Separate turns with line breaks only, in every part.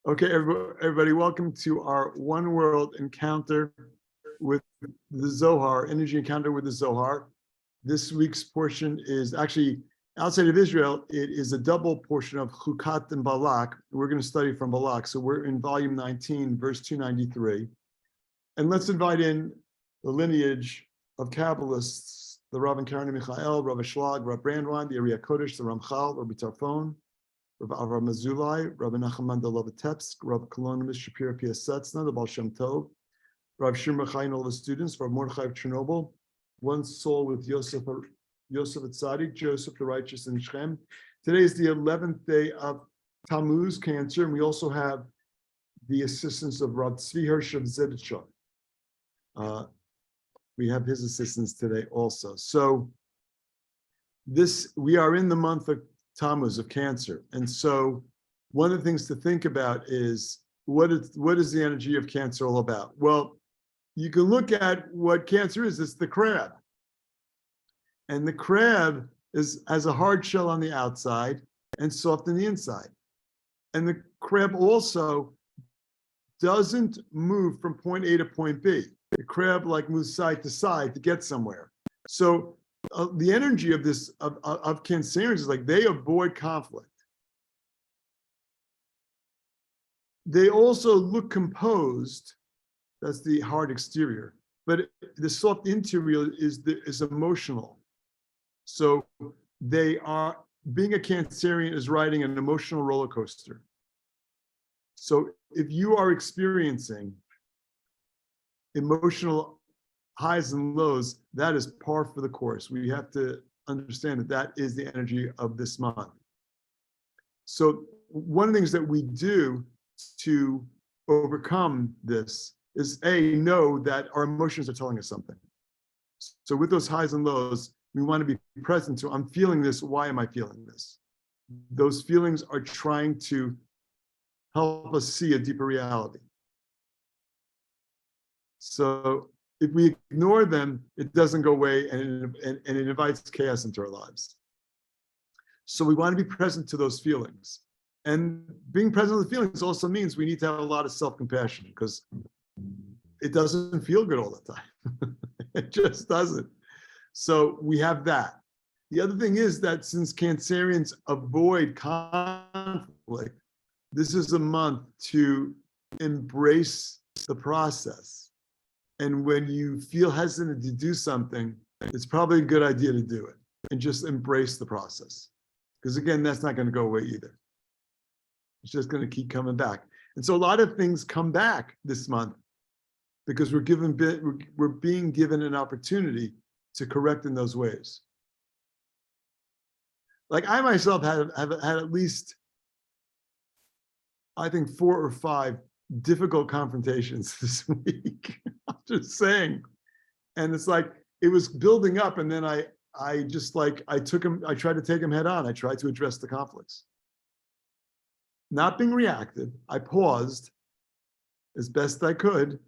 Okay, everybody, welcome to our One World encounter with the Zohar, energy encounter with the Zohar. This week's portion is actually outside of Israel. It is a double portion of Chukat and Balak. We're going to study from Balak. So we're in volume 19, verse 293. And let's invite in the lineage of Kabbalists, the Rav and Karen Michael, Rav Ashlag, Rav Brandwein, the Ariya Kodesh, the Ramchal, Rabbi Tarfon, Rav Avram Mazulai, Rav Nachman de Lovitepsk, Rav Kolonimus Shapira Piasetzna, the Baal Shem Tov, Rav Shimra Chai and all the students, Rav Mordechai of Chernobyl, one soul with Yosef Atzadik, Joseph the Righteous in Shem. Today is the 11th day of Tammuz, Cancer, and we also have the assistance of Rav Tzvi Hirsch of Zeditchon. We have his assistance today also. So we are in the month of Tammuz, of Cancer. And so one of the things to think about is what is the energy of Cancer all about? Well, you can look at what Cancer is. It's the crab. And the crab has a hard shell on the outside and soft on the inside. And the crab also doesn't move from point A to point B. The crab moves side to side to get somewhere. So the energy of this of Cancerians is they avoid conflict. They also look composed. That's the hard exterior, but the soft interior is emotional. So being a Cancerian is riding an emotional roller coaster. So if you are experiencing emotional highs and lows, that is par for the course. We have to understand that is the energy of this month. So one of the things that we do to overcome this is know that our emotions are telling us something. So with those highs and lows, we want to be present to, I'm feeling this, why am I feeling this? Those feelings are trying to help us see a deeper reality. So if we ignore them, it doesn't go away and it invites chaos into our lives. So we want to be present to those feelings. And being present to the feelings also means we need to have a lot of self-compassion because it doesn't feel good all the time. It just doesn't. So we have that. The other thing is that since Cancerians avoid conflict, this is a month to embrace the process. And when you feel hesitant to do something, it's probably a good idea to do it and just embrace the process. Because again, that's not going to go away either. It's just going to keep coming back. And so a lot of things come back this month because we're being given an opportunity to correct in those ways. I myself have had at least, I think, 4 or 5 difficult confrontations this week. I'm just saying. And it's it was building up, and then I tried to take him head on. I tried to address the conflicts. Not being reactive, I paused as best I could,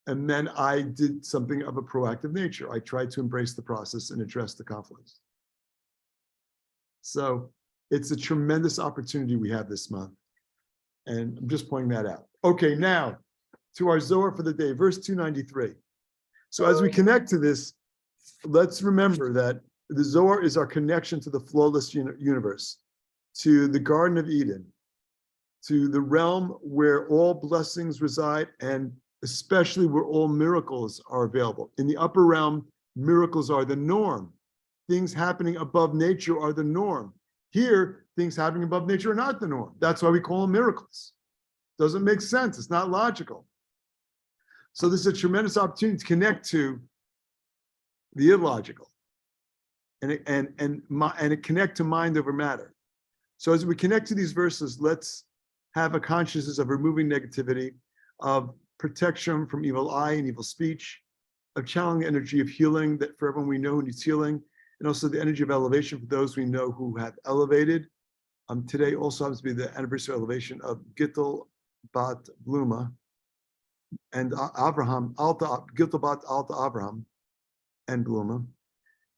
and then I did something of a proactive nature. I tried to embrace the process and address the conflicts. So it's a tremendous opportunity we have this month. And I'm just pointing that out. Okay, now to our Zohar for the day, verse 293. So as we connect to this, let's remember that the Zohar is our connection to the flawless universe, to the Garden of Eden, to the realm where all blessings reside, and especially where all miracles are available. In the upper realm, miracles are the norm. Things happening above nature are the norm. Here, things happening above nature are not the norm. That's why we call them miracles. Doesn't make sense. It's not logical. So this is a tremendous opportunity to connect to the illogical and connect to mind over matter. So as we connect to these verses, let's have a consciousness of removing negativity, of protection from evil eye and evil speech, of channeling the energy of healing that for everyone we know who needs healing, and also the energy of elevation for those we know who have elevated. Today also happens to be the anniversary of elevation of Gittel Bat Bluma and Abraham, Gittel Bat Alta Abraham and Bluma.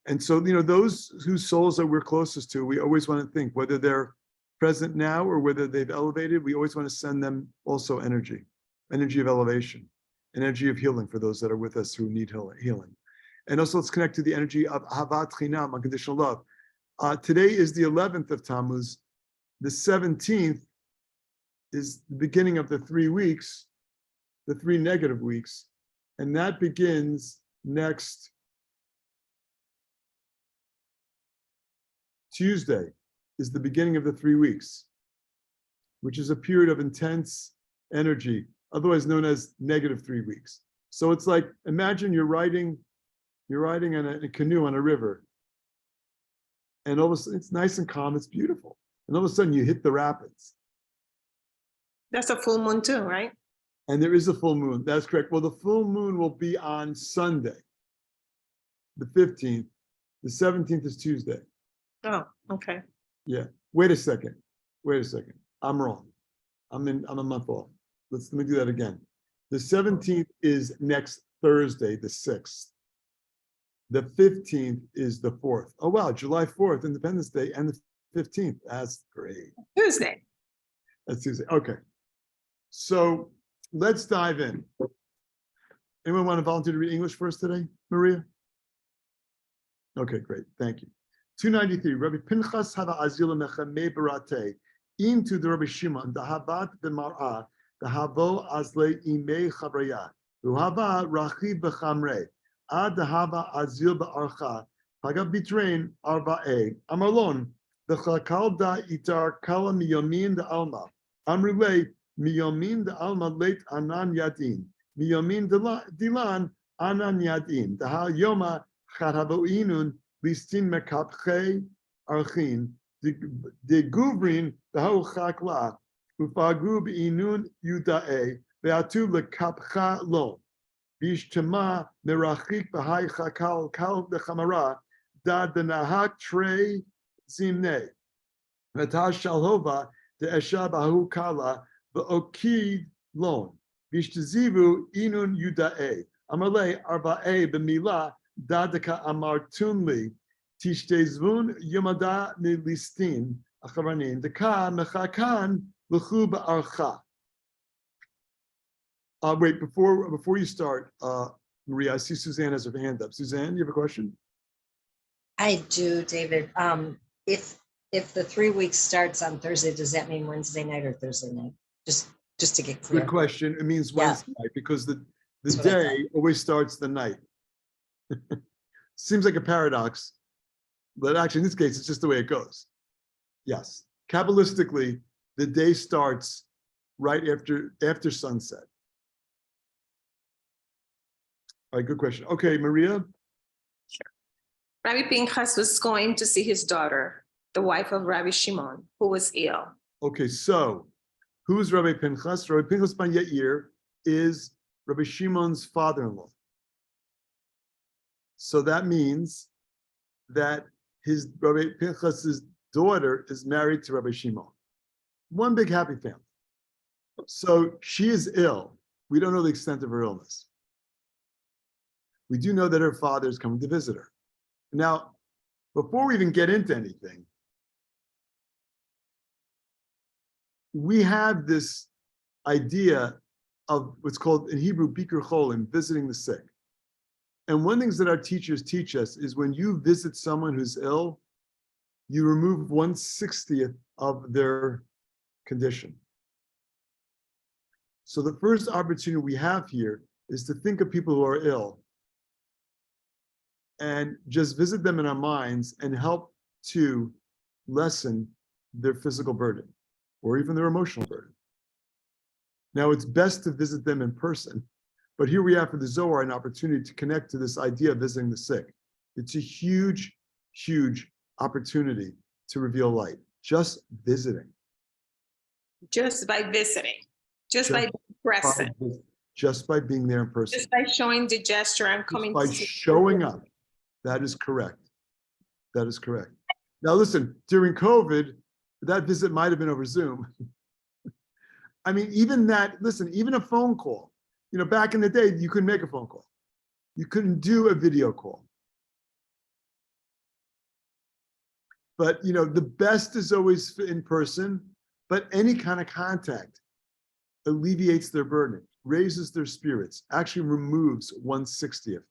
And so, those whose souls that we're closest to, we always want to think whether they're present now or whether they've elevated, we always want to send them also energy of elevation, energy of healing for those that are with us who need healing. And also let's connect to the energy of Ahavat Chinam, unconditional love. Today is the 11th of Tammuz. The 17th is the beginning of the 3 weeks, the 3 negative weeks, and that begins next Tuesday is the beginning of the 3 weeks, which is a period of intense energy, otherwise known as negative 3 weeks. So it's like, imagine you're riding on a canoe on a river, and all of a sudden it's nice and calm, it's beautiful. And all of a sudden you hit the rapids.
That's a full moon too, right?
And there is a full moon, that's correct. Well, the full moon will be on Sunday, the 15th. The 17th is Tuesday.
Oh, okay.
Yeah, wait a second. I'm wrong. I'm a month off. Let me do that again. The 17th is next Thursday, the 6th. The 15th is the 4th. Oh, wow, July 4th, Independence Day, and the 15th. That's great.
Tuesday.
That's Tuesday. Okay. So let's dive in. Anyone want to volunteer to read English for us today, Maria? Okay, great. Thank you. 293. Rabbi Pinchas hava azila mechame barate into the Rabbi Shimon the habat b'mar'a the havo azle imei chavraya u'hava rachi b'chamre ad the hava azil b'archa pagav bitrain arba'e amalon the chakal da itar kala miyomin the alma amrulei miyomin the alma late anan yadin miyomin dilan anan yadin the ha yoma charavo inun listin mekapche archin de guvrin the ho chakla ufagu b'inun yudae ve'atu lekapcha lo bishtema merachik b'hai chakal kal dechamara da denahak trei zimne v'ta shalhova de esha bahu kala v'okid lon bishtazivu inun yudae amalei arba'e b'mila Dadaka amartunli tishtezvun yomada milistin acharanin deka mechakan l'chu ba'archa. Wait, before you start, Maria, I see Suzanne has her hand up. Suzanne, you have a question?
I do, David. If the 3 weeks starts on Thursday, does that mean Wednesday night or Thursday night? Just to get clear.
Good question. It means Wednesday night because the day always starts the night. Seems like a paradox, but actually in this case, it's just the way it goes. Yes, Kabbalistically, the day starts right after sunset. All right, good question. Okay, Maria.
Sure. Rabbi Pinchas was going to see his daughter, the wife of Rabbi Shimon, who was ill.
Okay, so who's Rabbi Pinchas? Rabbi Pinchas ben Yair is Rabbi Shimon's father-in-law. So that means that his Rabbi Pinchas's daughter is married to Rabbi Shimon. One big happy family. So she is ill. We don't know the extent of her illness. We do know that her father is coming to visit her. Now, before we even get into anything, we have this idea of what's called in Hebrew Bikur Cholim, visiting the sick. And one of the things that our teachers teach us is when you visit someone who's ill, you remove 1/60th of their condition. So the first opportunity we have here is to think of people who are ill and just visit them in our minds and help to lessen their physical burden or even their emotional burden. Now, it's best to visit them in person, but here we have for the Zohar an opportunity to connect to this idea of visiting the sick. It's a huge, huge opportunity to reveal light, just visiting.
Just by visiting, just by being present.
Just by being there in person.
Just by showing the gesture and coming
by
to see
showing up. That is correct. That is correct. Now listen, during COVID, that visit might have been over Zoom. I mean, even that, listen, even a phone call, you know, back in the day, you couldn't make a phone call. You couldn't do a video call. But the best is always in person, but any kind of contact alleviates their burden, raises their spirits, actually removes 1/60th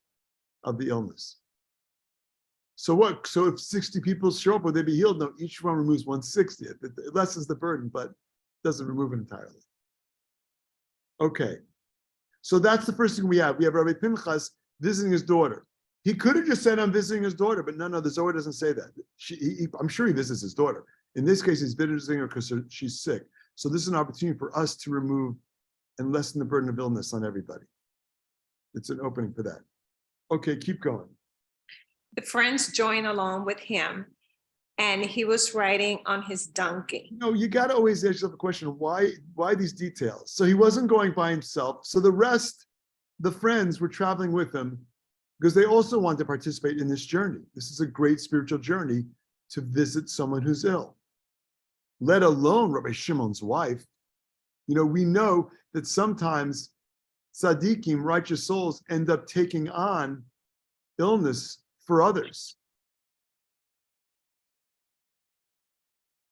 of the illness. So what? So if 60 people show up, will they be healed? No, each one removes 1/60th. It lessens the burden, but doesn't remove it entirely. Okay. So that's the first thing we have. We have Rabbi Pinchas visiting his daughter. He could have just said, I'm visiting his daughter, but no, the Zohar doesn't say that. I'm sure he visits his daughter. In this case, he's visiting her because she's sick. So this is an opportunity for us to remove and lessen the burden of illness on everybody. It's an opening for that. Okay, keep going.
The friends joined along with him, and he was riding on his donkey.
No, you got to always ask yourself the question, why these details? So he wasn't going by himself. So the rest, the friends were traveling with him because they also want to participate in this journey. This is a great spiritual journey to visit someone who's ill, let alone Rabbi Shimon's wife. We know that sometimes tzaddikim, righteous souls, end up taking on illness for others.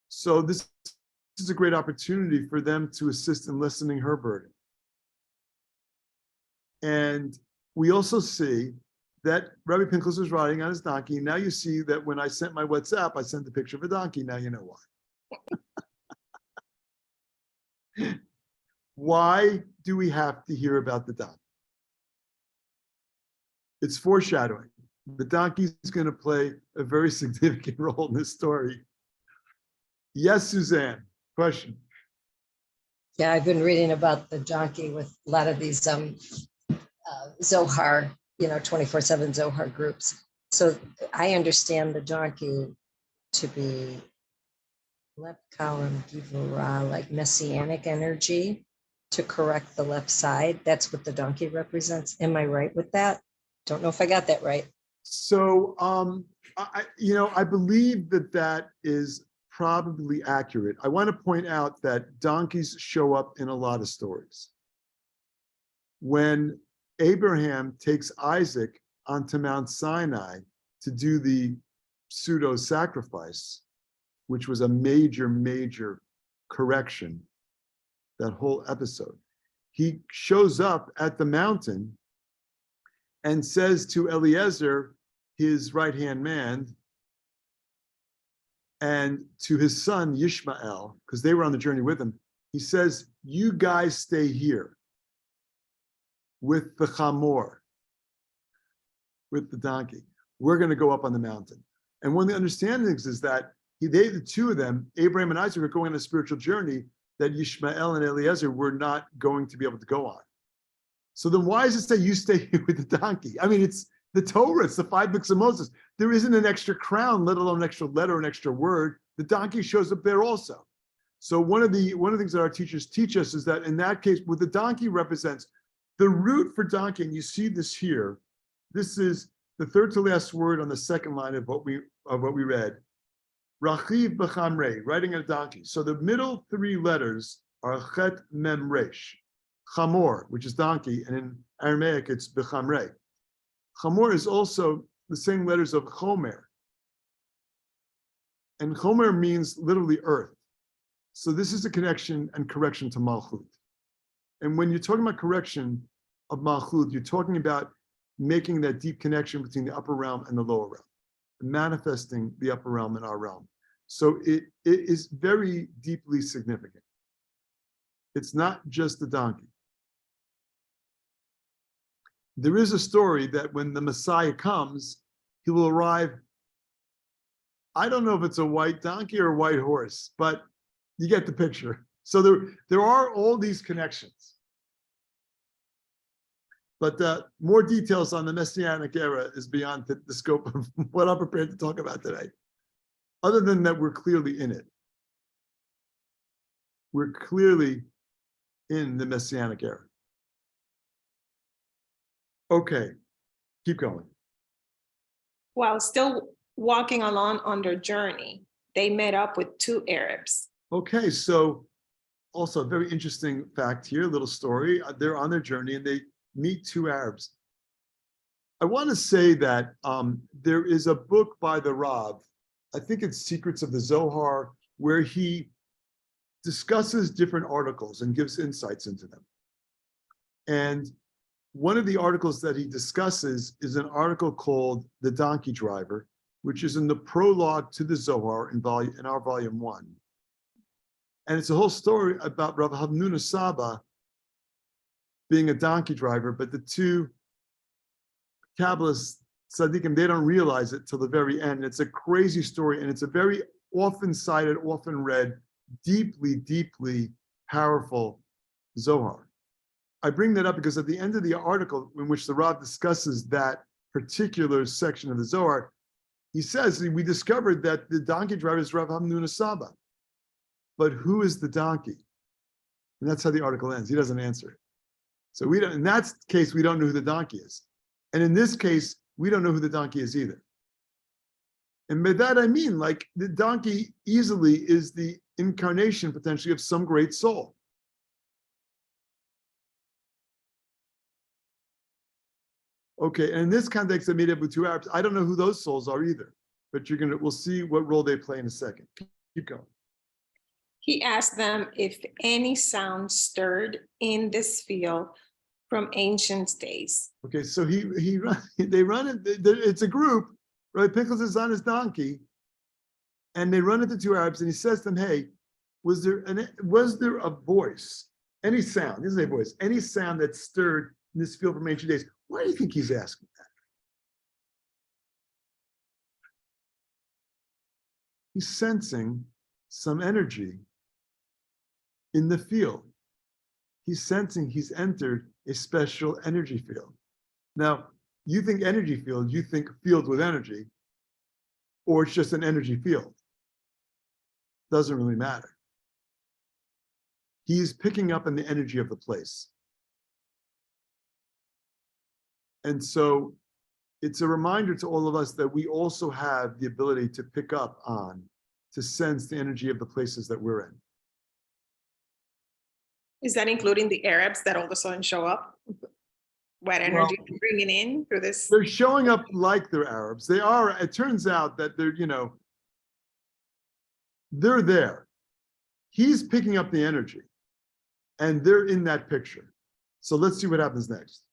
So this is a great opportunity for them to assist in lessening her burden. And we also see that Rabbi Pinchas was riding on his donkey. Now you see that when I sent my WhatsApp, I sent a picture of a donkey. Now you know why. Why do we have to hear about the donkey? It's foreshadowing. The donkey is going to play a very significant role in this story. Yes, Suzanne, question.
Yeah, I've been reading about the donkey with a lot of these Zohar, 24/7 Zohar groups. So I understand the donkey to be left column Givurah, like messianic energy to correct the left side. That's what the donkey represents. Am I right with that? Don't know if I got that right.
So, I believe that is probably accurate. I want to point out that donkeys show up in a lot of stories. When Abraham takes Isaac onto Mount Sinai to do the pseudo sacrifice, which was a major correction, that whole episode, he shows up at the mountain and says to Eliezer, his right-hand man, and to his son Yishmael, because they were on the journey with him, he says, you guys stay here with the chamor, with the donkey. We're going to go up on the mountain. And one of the understandings is that the two of them, Abraham and Isaac, are going on a spiritual journey that Yishmael and Eliezer were not going to be able to go on. So then why does it say you stay here with the donkey? I mean, it's the Torah, it's the 5 books of Moses. There isn't an extra crown, let alone an extra letter, an extra word. The donkey shows up there also. So one of the things that our teachers teach us is that in that case, what the donkey represents, the root for donkey, and you see this here, this is the third to last word on the second line of what we read. Rachiv b'chamrei, riding on a donkey. So the middle 3 letters are chet mem resh. Chamor, which is donkey, and in Aramaic it's b'chamrei. Chamor is also the same letters of chomer. And chomer means literally earth. So this is a connection and correction to Malchut. And when you're talking about correction of Malchut, you're talking about making that deep connection between the upper realm and the lower realm, manifesting the upper realm in our realm. So it is very deeply significant. It's not just the donkey. There is a story that when the Messiah comes, he will arrive. I don't know if it's a white donkey or a white horse, but you get the picture. So there are all these connections. But more details on the Messianic era is beyond the scope of what I'm prepared to talk about today. Other than that, we're clearly in it. We're clearly in the Messianic era. Okay, keep going.
While still walking along on their journey, they met up with 2 Arabs.
Okay, so also a very interesting fact here, a little story. They're on their journey and they meet 2 Arabs. I want to say that there is a book by the Rav I think it's Secrets of the Zohar, where he discusses different articles and gives insights into them. And one of the articles that he discusses is an article called The Donkey Driver, which is in the prologue to the Zohar in our volume 1. And it's a whole story about Rav Hamnuna Saba being a donkey driver, but the two Kabbalist tzaddikim, they don't realize it till the very end. It's a crazy story, and it's a very often cited, often read, deeply, deeply powerful Zohar. I bring that up because at the end of the article in which the Rav discusses that particular section of the Zohar, he says, we discovered that the donkey driver is Rav Hamnuna Saba. But who is the donkey? And that's how the article ends. He doesn't answer it. So we don't, in that case, we don't know who the donkey is. And in this case, we don't know who the donkey is either. And by that I mean, like, the donkey easily is the incarnation potentially of some great soul. Okay, and in this context, I made up with two Arabs. I don't know who those souls are either, but we'll see what role they play in a second. Keep going.
He asked them if any sound stirred in this field from ancient days.
Okay, so they run it. It's a group, right? Pinchas is on his donkey, and they run into two Arabs, and he says to them, "Hey, was there a voice, any sound? This is a voice, any sound that stirred in this field from ancient days?" Why do you think he's asking that? He's sensing some energy in the field. He's sensing he's entered a special energy field. Now, you think energy field, you think field with energy, or it's just an energy field. Doesn't really matter. He's picking up on the energy of the place. And so it's a reminder to all of us that we also have the ability to pick up on, to sense the energy of the places that we're in.
Is that including the Arabs that all of a sudden show up? What energy they're bringing in through this?
They're showing up like they're Arabs. They are, it turns out that they're, they're there. He's picking up the energy, and they're in that picture. So let's see what happens next.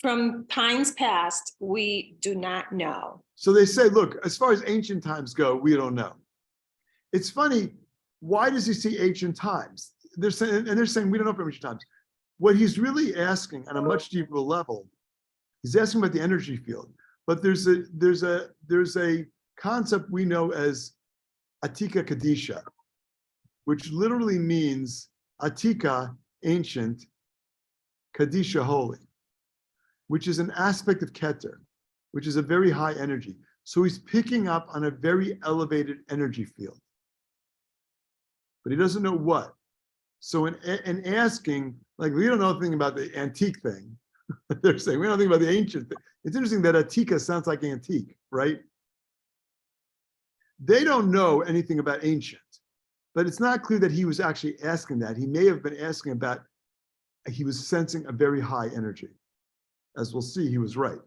From times past, we do not know.
So they say, look, as far as ancient times go, we don't know. It's funny, why does he see ancient times? They're saying we don't know from ancient times. What he's really asking on a much deeper level, he's asking about the energy field. But there's a concept we know as Atika Kadisha, which literally means Atika, ancient, Kadisha, holy, which is an aspect of Keter, which is a very high energy. So he's picking up on a very elevated energy field, but he doesn't know what. So in asking, like, we don't know anything about the antique thing. They're saying, we don't know anything about the ancient thing. It's interesting that Atika sounds like antique, right? They don't know anything about ancient, but it's not clear that he was actually asking that. He may have been asking about, he was sensing a very high energy. As we'll see, he was right.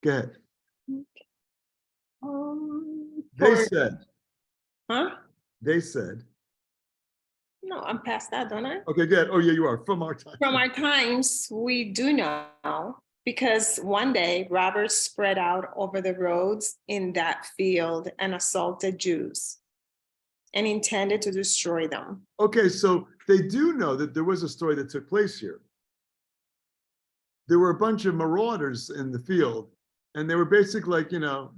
Go ahead. They said.
Huh?
They said.
No, I'm past that, don't I?
Okay, good. Oh, yeah, you are. From our time.
From our times, we do know, because one day robbers spread out over the roads in that field and assaulted Jews and intended to destroy them.
Okay, so they do know that there was a story that took place here. There were a bunch of marauders in the field, and they were basically like,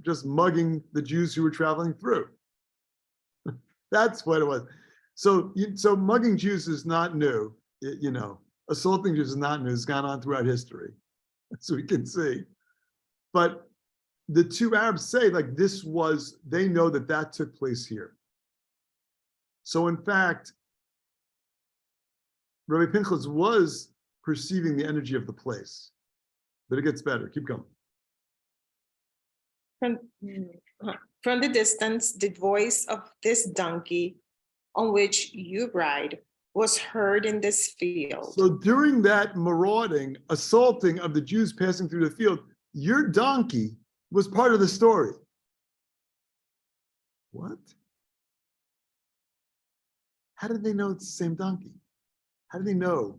just mugging the Jews who were traveling through. That's what it was. So mugging Jews is not new, assaulting Jews is not new. It's gone on throughout history, as we can see. But the two Arabs say, like, they know that took place here. So in fact, Rabbi Pinchas was perceiving the energy of the place, but it gets better. Keep going.
From the distance, the voice of this donkey on which you ride was heard in this field.
So during that marauding, assaulting of the Jews passing through the field, your donkey was part of the story. What? How did they know it's the same donkey? How do they know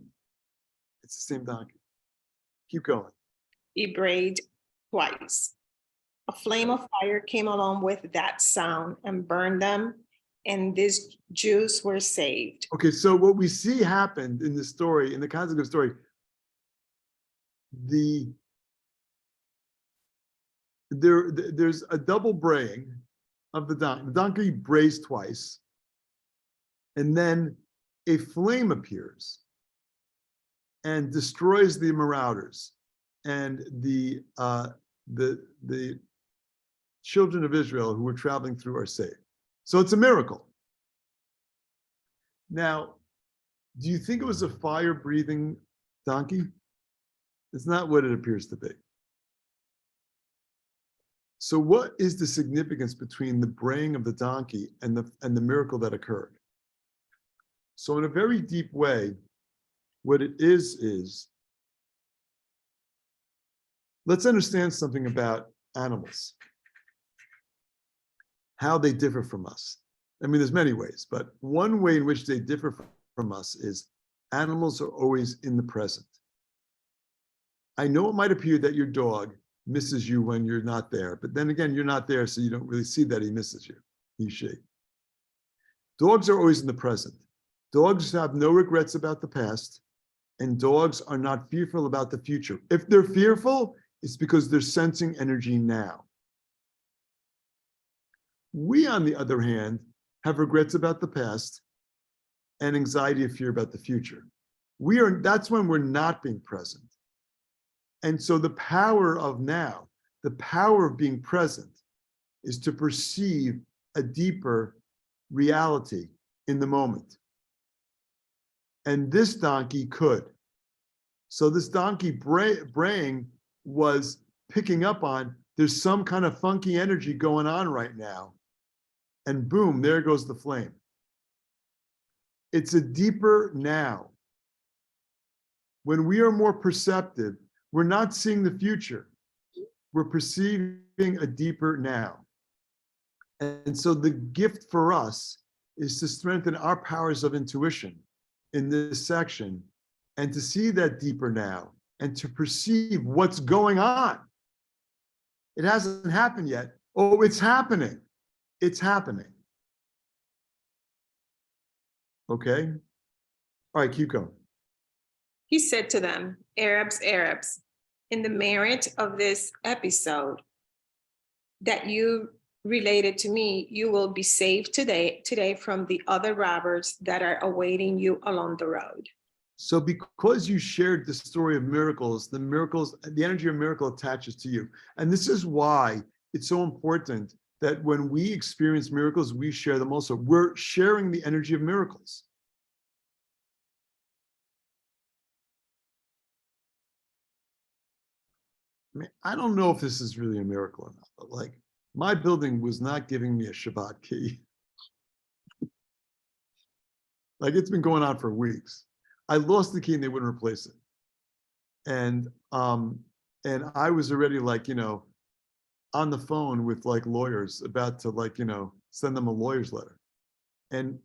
it's the same donkey? Keep going.
He brayed twice. A flame of fire came along with that sound and burned them, and these Jews were saved.
Okay, so what we see happened in the story, in the context of the story, there's a double braying of the donkey. The donkey brays twice, and then a flame appears and destroys the marauders, and the children of Israel who were traveling through are saved. So it's a miracle. Now, do you think it was a fire-breathing donkey? It's not what it appears to be. So what is the significance between the braying of the donkey and the miracle that occurred? So in a very deep way, what it is let's understand something about animals, how they differ from us. I mean, there's many ways, but one way in which they differ from us is animals are always in the present. I know it might appear that your dog misses you when you're not there, but then again, you're not there, so you don't really see that he misses you, he, she. Dogs are always in the present. Dogs have no regrets about the past, and dogs are not fearful about the future. If they're fearful, it's because they're sensing energy now. We, on the other hand, have regrets about the past and anxiety and fear about the future. That's when we're not being present. And so the power of now, the power of being present, is to perceive a deeper reality in the moment. And this donkey could. So this donkey braying was picking up on, there's some kind of funky energy going on right now. And boom, there goes the flame. It's a deeper now. When we are more perceptive, we're not seeing the future. We're perceiving a deeper now. And so the gift for us is to strengthen our powers of intuition in this section and to see that deeper now and to perceive what's going on. It hasn't happened yet. Oh, it's happening. It's happening. Okay? All right, keep going.
He said to them, Arabs, in the merit of this episode that you related to me, you will be saved today from the other robbers that are awaiting you along the road.
So because you shared the story of miracles, the energy of miracle attaches to you. And this is why it's so important that when we experience miracles, we share them also. We're sharing the energy of miracles. I mean, I don't know if this is really a miracle or not, but like my building was not giving me a Shabbat key. Like it's been going on for weeks. I lost the key and they wouldn't replace it. And I was already like, on the phone with like lawyers about to like, send them a lawyer's letter. And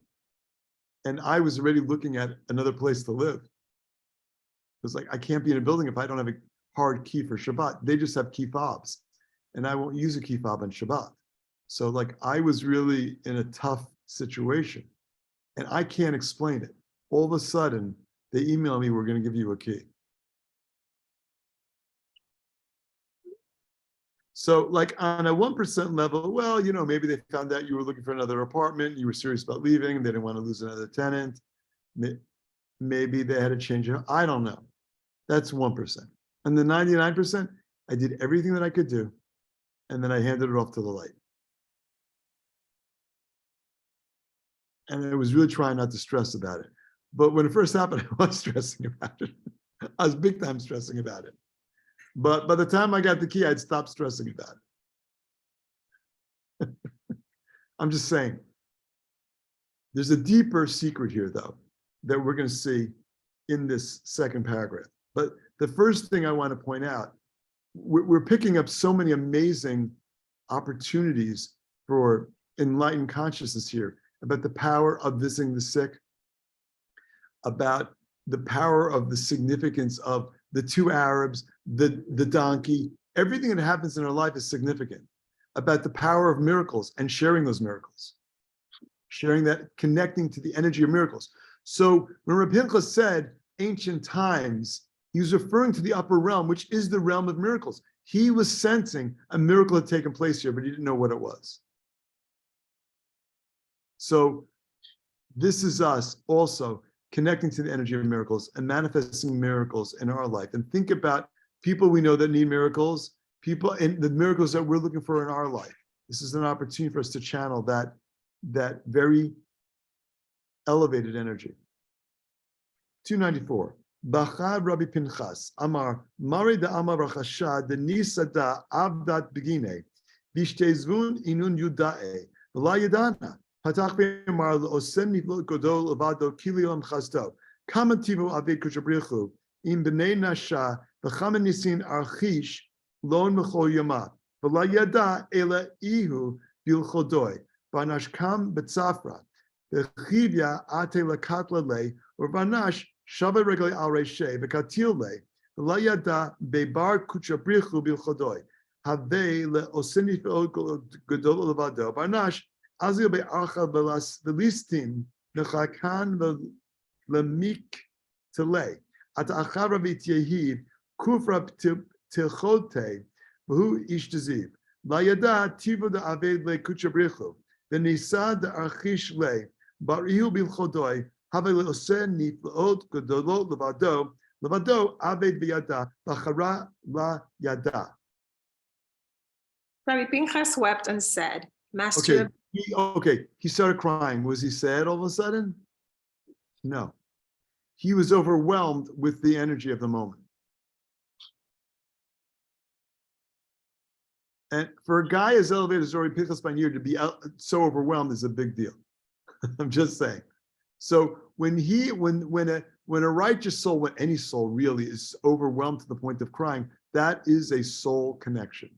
I was already looking at another place to live. It was like, I can't be in a building if I don't have a hard key for Shabbat. They just have key fobs and I won't use a key fob on Shabbat. So like I was really in a tough situation and I can't explain it. All of a sudden they email me, we're going to give you a key. So like on a 1% level, well, maybe they found out you were looking for another apartment, you were serious about leaving, they didn't want to lose another tenant. Maybe they had to change it. I don't know. That's 1%. And the 99%, I did everything that I could do. And then I handed it off to the light. And I was really trying not to stress about it. But when it first happened, I was stressing about it. I was big time stressing about it. But by the time I got the key, I'd stopped stressing about it. I'm just saying. There's a deeper secret here, though, that we're going to see in this second paragraph. But the first thing I want to point out we're picking up so many amazing opportunities for enlightened consciousness here about the power of visiting the sick, about the power of the significance of the two Arabs, the donkey. Everything that happens in our life is significant, about the power of miracles and sharing those miracles, sharing that, connecting to the energy of miracles. So when Rabbi Pinchas said ancient times, he was referring to the upper realm, which is the realm of miracles. He was sensing a miracle had taken place here, but he didn't know what it was. So this is us also connecting to the energy of miracles and manifesting miracles in our life. And think about people we know that need miracles, people and the miracles that we're looking for in our life. This is an opportunity for us to channel that very elevated energy. 294. Bachar Rabbi Pinchas, Amar, Mari da Amar Rachasha, de Nisada Abdat Begine, Vishtezvun Inun Yudae, V'la Yadana, Patach Be'amar L'osem Niflot Godol Levado Kililam Chazdo, Kamativu Avid Kushabrichu, Im B'nei Nasha, V'chamen Nisin Archish, Lon Mechol Yama, V'la Yada Ela Ihu Bilchodoi, V'nashkam B'tzafra, V'chivya Ate Lakatla Le, or Vanash, Shava Regali Al Reshe, V'katil Le, V'la Yada Be'bar Kuchabrichu Bilchodoi, Have Le Oseni Godol Levado, Vanash, Azil be'archa v'listin nechakan v'lemik tele at achara v'tyehiv kufra tilchote v'hu ish teziv la'yada tivu da'aved le'kuchabrichu v'nisa da'archish le barihu bilchodoi have le'oseh niflot godolot levado aved v'yada v'chara la'yada.
Rabbi Pinchas wept and said, Master.
He started crying. Was he sad all of a sudden? No. He was overwhelmed with the energy of the moment. And for a guy as elevated as Rabbi Pinchas by year to be so overwhelmed is a big deal. I'm just saying. So when a righteous soul, when any soul really is overwhelmed to the point of crying, that is a soul connection.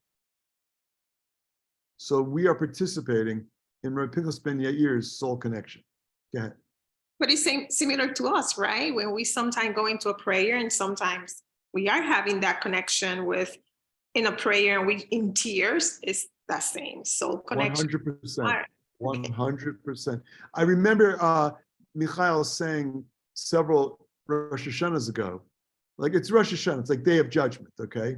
So we are participating in Rabbi Pinchas ben Yair's soul connection. Go ahead.
But it's similar to us, right? When we sometimes go into a prayer and sometimes we are having that connection with in a prayer and we in tears, it's that same soul connection.
100%. 100%. I remember Michael saying several Rosh Hashanahs ago, like it's Rosh Hashanah, it's like Day of Judgment, okay?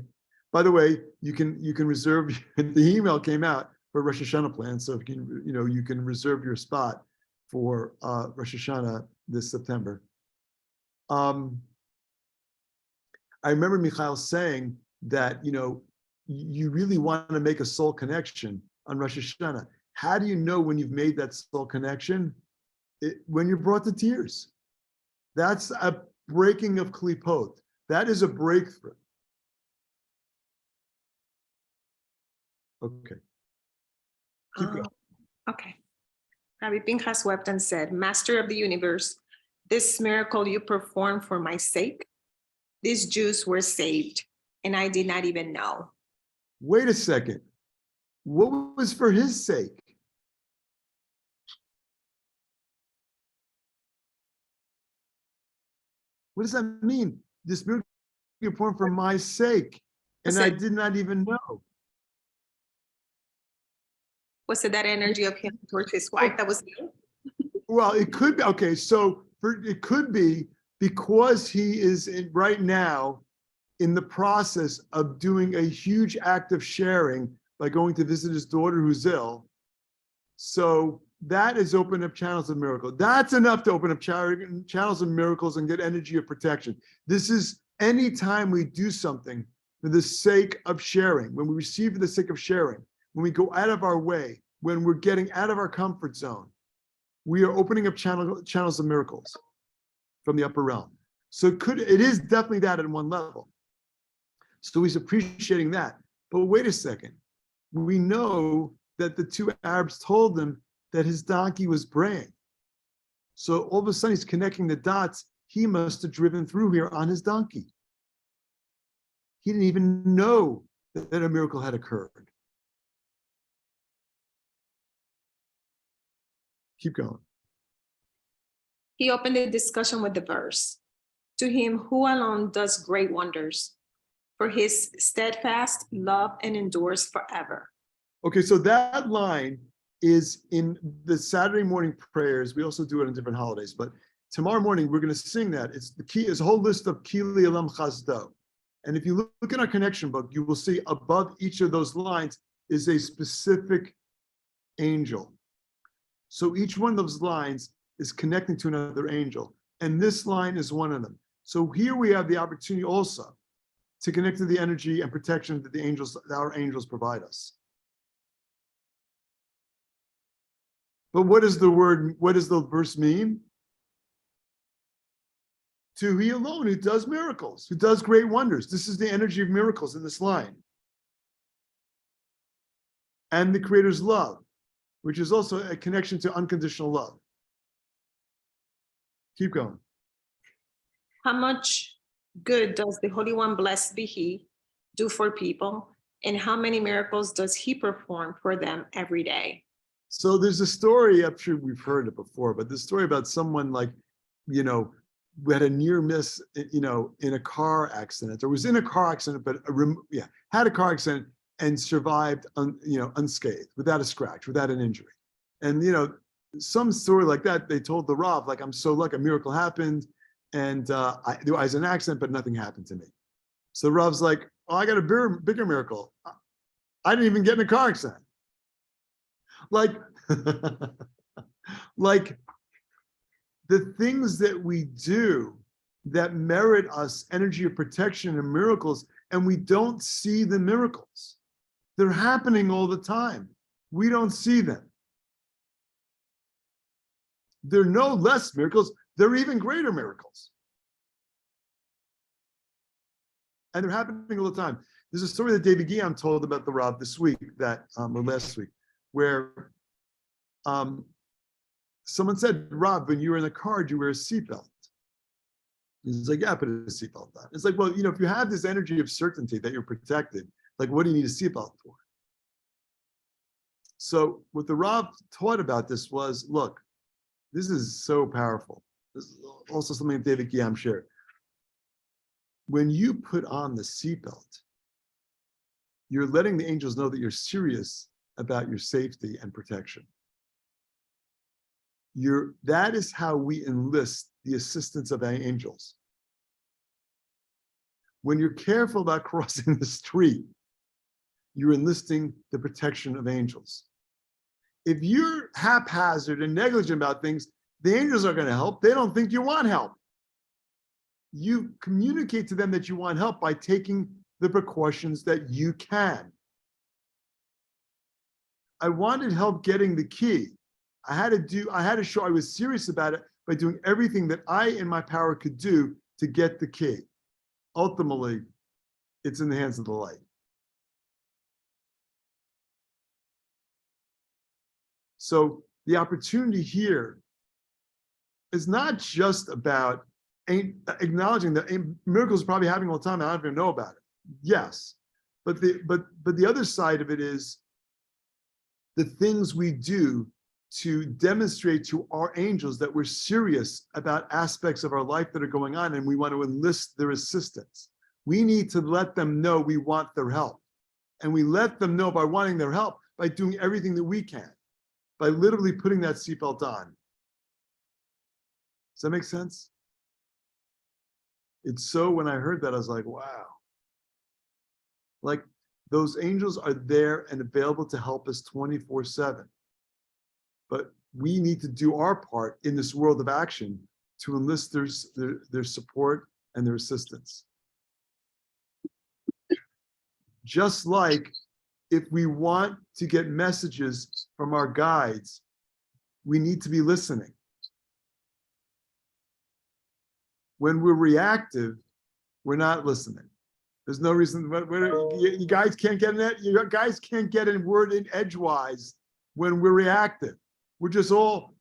By the way, you can reserve, the email came out for Rosh Hashanah plan, so if you can reserve your spot for Rosh Hashanah this September. I remember Michael saying that you really want to make a soul connection on Rosh Hashanah. How do you know when you've made that soul connection? When you're brought to tears. That's a breaking of klipot. That is a breakthrough. Okay. Keep going.
Okay. Rabbi Pinchas wept and said, Master of the universe, this miracle you performed for my sake, these Jews were saved, and I did not even know.
Wait a second. What was for his sake? What does that mean? This miracle you performed for my sake, and I did not even know.
Was it that energy of him towards his wife that was new?
Well, it could be. Okay, so it could be because he is right now in the process of doing a huge act of sharing by going to visit his daughter who's ill. So that has opened up channels of miracle. That's enough to open up channels of miracles and get energy of protection. This is anytime we do something for the sake of sharing, when we receive for the sake of sharing, when we go out of our way, when we're getting out of our comfort zone, we are opening up channels of miracles from the upper realm. So it is definitely that at one level. So he's appreciating that. But wait a second. We know that the two Arabs told him that his donkey was braying. So all of a sudden he's connecting the dots. He must have driven through here on his donkey. He didn't even know that a miracle had occurred. Keep going.
He opened the discussion with the verse. To him who alone does great wonders, for his steadfast love and endures forever.
Okay, so that line is in the Saturday morning prayers. We also do it on different holidays, but tomorrow morning we're going to sing that. It's the key, it's a whole list of Kili Elam Chazdo. And if you look in our connection book, you will see above each of those lines is a specific angel. So each one of those lines is connecting to another angel. And this line is one of them. So here we have the opportunity also to connect to the energy and protection that our angels provide us. But what does the verse mean? To he alone who does miracles, who does great wonders. This is the energy of miracles in this line. And the Creator's love, which is also a connection to unconditional love. Keep going.
How much good does the Holy One, blessed be he, do for people? And how many miracles does he perform for them every day?
So there's a story, I'm sure we've heard it before, but this story about someone who had a near miss, in a car accident, or was in a car accident, but had a car accident and survived, unscathed, without a scratch, without an injury. And, some story like that, they told the Rav, like, I'm so lucky, a miracle happened, and I was in an accident, but nothing happened to me. So the Rav's like, oh, I got a bigger miracle. I didn't even get in a car accident. Like, like the things that we do that merit us energy of protection and miracles, and we don't see the miracles. They're happening all the time. We don't see them. They're no less miracles, they're even greater miracles. And they're happening all the time. There's a story that David Guillaume told about the Rav this week, or last week, where someone said, Rav, when you were in the car, do you wear a seatbelt? He's like, yeah, I put a seatbelt on. It's like, well, if you have this energy of certainty that you're protected, like, what do you need a seatbelt for? So what the Rav taught about this was, look, this is so powerful. This is also something that David Guillaume shared. When you put on the seatbelt, you're letting the angels know that you're serious about your safety and protection. That is how we enlist the assistance of our angels. When you're careful about crossing the street, you're enlisting the protection of angels. If you're haphazard and negligent about things, the angels are going to help. They don't think you want help. You communicate to them that you want help by taking the precautions that you can. I wanted help getting the key. I had to show I was serious about it by doing everything that I in my power could do to get the key. Ultimately, it's in the hands of the light. So the opportunity here is not just about acknowledging that miracles are probably happening all the time. I don't even know about it. Yes, but the other side of it is the things we do to demonstrate to our angels that we're serious about aspects of our life that are going on, and we want to enlist their assistance. We need to let them know we want their help, and we let them know by wanting their help by doing everything that we can, by literally putting that seatbelt on. Does that make sense? It's so, when I heard that, I was like, wow. Like, those angels are there and available to help us 24/7. But we need to do our part in this world of action to enlist their support and their assistance. Just like if we want to get messages from our guides, we need to be listening. When we're reactive, we're not listening. There's no reason. You guys can't get in it. You guys can't get in word in edgewise when we're reactive. We're just all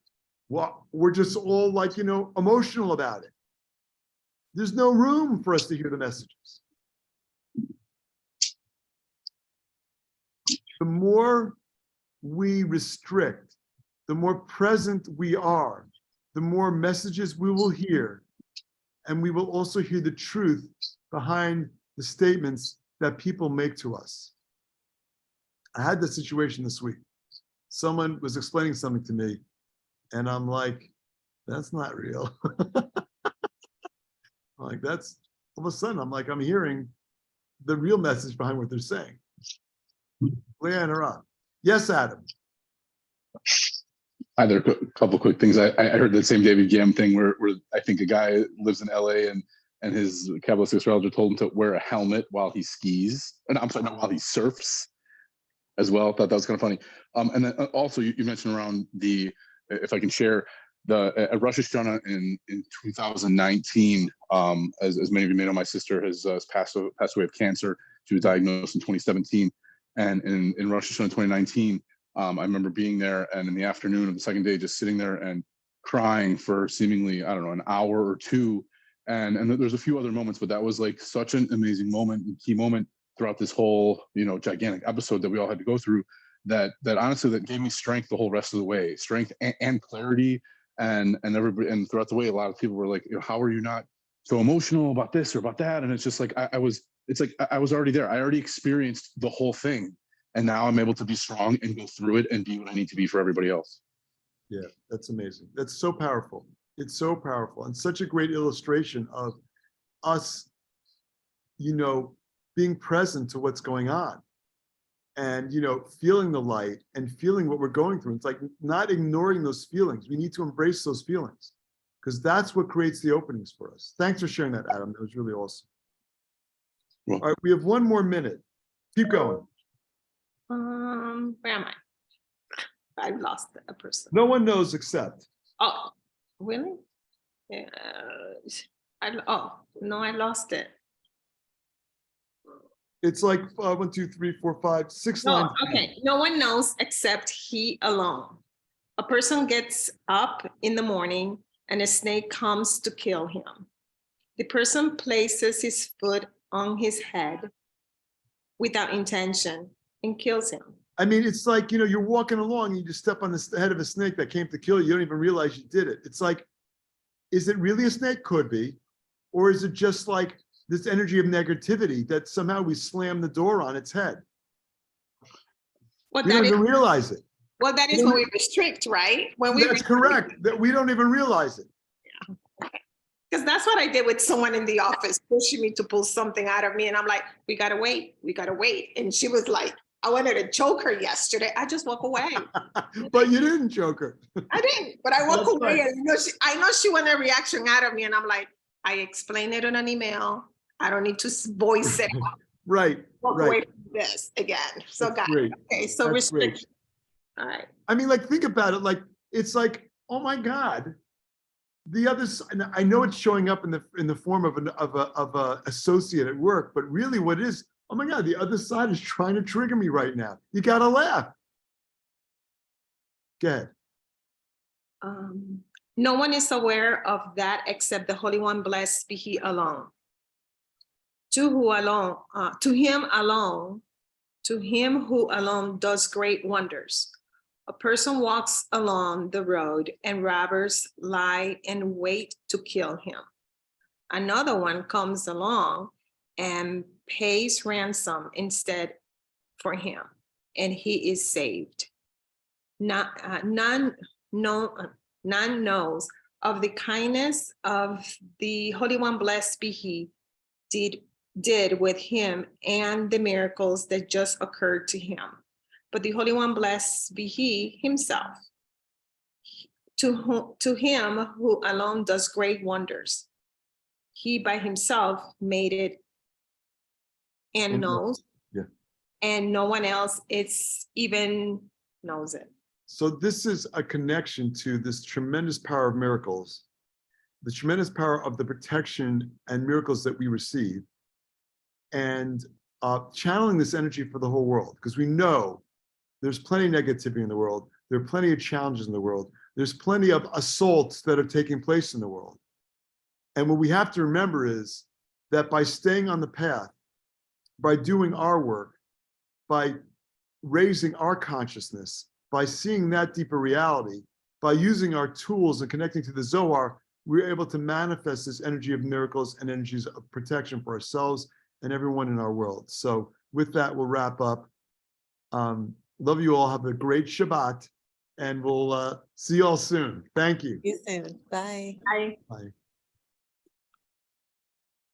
like, emotional about it. There's no room for us to hear the messages. the more we restrict, the more present we are, the more messages we will hear. And we will also hear the truth behind the statements that people make to us. I had this situation this week. Someone was explaining something to me, and I'm like, that's not real. Like, that's all of a sudden, I'm hearing the real message behind what they're saying. Leah and Iran. Yes, Adam.
Hi there. A couple quick things. I heard the same David Gam thing where I think a guy lives in LA and his Kabbalistic astrologer told him to wear a helmet while he skis. And I'm sorry, no, while he surfs as well. I thought that was kind of funny. And then also you mentioned around if I can share, at Rosh Hashanah in 2019, as many of you may know, my sister has passed away of cancer. She was diagnosed in 2017. And in Rosh Hashanah 2019, I remember being there, and in the afternoon of the second day, just sitting there and crying for seemingly, I don't know, an hour or two. And there's a few other moments, but that was like such an amazing moment and key moment throughout this whole, gigantic episode that we all had to go through, that honestly, that gave me strength the whole rest of the way, strength and clarity. And everybody, and throughout the way, a lot of people were like, how are you not so emotional about this or about that? And it's just like, I was already there. I already experienced the whole thing. And now I'm able to be strong and go through it and be what I need to be for everybody else.
Yeah, that's amazing. That's so powerful. It's so powerful and such a great illustration of us, being present to what's going on and, feeling the light and feeling what we're going through. It's like not ignoring those feelings. We need to embrace those feelings because that's what creates the openings for us. Thanks for sharing that, Adam. That was really awesome.
Well,
all right, we have 1 more minute. Keep going.
Where am I? I lost a person.
No one knows except.
Oh, really? Yeah. I lost it.
It's like 1, 2, 3, 4, 5, 6
No,
lines.
okay. No one knows except he alone. A person gets up in the morning and a snake comes to kill him. The person places his foot on his head without intention and kills him.
I mean, it's like, you're walking along and you just step on the head of a snake that came to kill you. You don't even realize you did it. It's like, is it really a snake? Could be. Or is it just like this energy of negativity that somehow we slam the door on its head?
Well,
You don't even realize it.
Well, that is when we restrict, right?
That's correct. That we don't even realize it.
Because that's what I did with someone in the office, pushing me to pull something out of me. And I'm like, we got to wait. And she was like, I wanted to choke her yesterday. I just walk away.
But you didn't choke her.
I didn't, but I walk
That's
away.
right.
And I know she wanted a reaction out of me. And I'm like, I explained it in an email. I don't need to voice it.
Right.
Walk away from this again. So
That's
guys,
great.
okay, so
That's
restriction. All right.
I mean, like, think about it. Like, it's like, oh my God. The other side, I know it's showing up in the form of a associate at work, but really what it is, oh my God, the other side is trying to trigger me right now. You gotta laugh. Go ahead.
No one is aware of that except the Holy One, blessed be he alone. To him who alone does great wonders. A person walks along the road and robbers lie in wait to kill him. Another one comes along and pays ransom instead for him, and he is saved. None knows of the kindness of the Holy One, blessed be he, did with him and the miracles that just occurred to him. But the Holy One, blessed be he himself, to him who alone does great wonders. He by himself made it and knows, and no one else even knows it.
So this is a connection to this tremendous power of miracles, the tremendous power of the protection and miracles that we receive, and channeling this energy for the whole world, because we know there's plenty of negativity in the world. There are plenty of challenges in the world. There's plenty of assaults that are taking place in the world. And what we have to remember is that by staying on the path, by doing our work, by raising our consciousness, by seeing that deeper reality, by using our tools and connecting to the Zohar, we're able to manifest this energy of miracles and energies of protection for ourselves and everyone in our world. So with that, we'll wrap up. Love you all. Have a great Shabbat, and we'll see you all soon. Thank you.
See you soon. Bye.
Bye.
Bye.